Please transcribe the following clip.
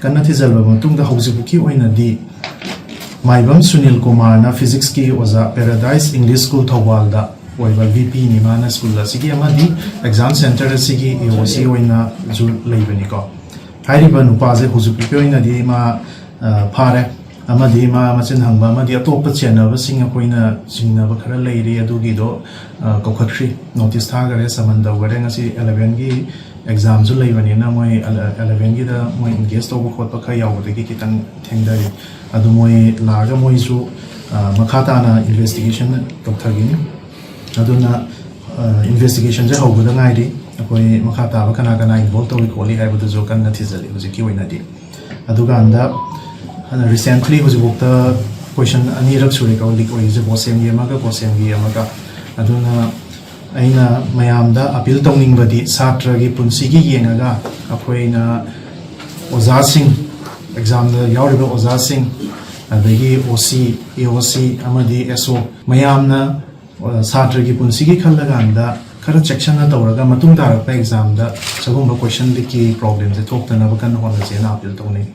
kanna thizalba matungda haujibuki oinadi maibam Sunil Kumar na physics ki oza Paradise English School Thawalda oiba VP ni mana school la sigi amadi exam center sigi EOC oina ju leibani ko hariba nupaje hujubuki oinadi ma phare amadi ma machin hangba amadi atop chenaba singa koina singnaba khara leiri adugi do kokhatri notice thagare samanda ware ngasi 11 gi exam ju leibani na moi 11 gi da moi engage to khot pa kha yawdagi kitang thengdari adu moi laga moi ju makhata na investigation dokthagini aduna investigation je hawbada ngairi akoi makhata ba kana kana involve to kholi haibadu jo kan na thizali hujiki oina di aduga anda recently hujibukta question anirak suri ka lik oi je COHSEM gi amaga COHSEM gi amaga aduna aina mayamda appeal tawning badi satra gi punsi gi yengaga akoina oza sing exam da yawriba oza sing adagi OC EOC amadi SO mayamna satra gi punsi gi khallaga anda khara section na tawraga matung tarakpa exam da sagumba question diki problem je thokta na bakan hona je na appeal tawning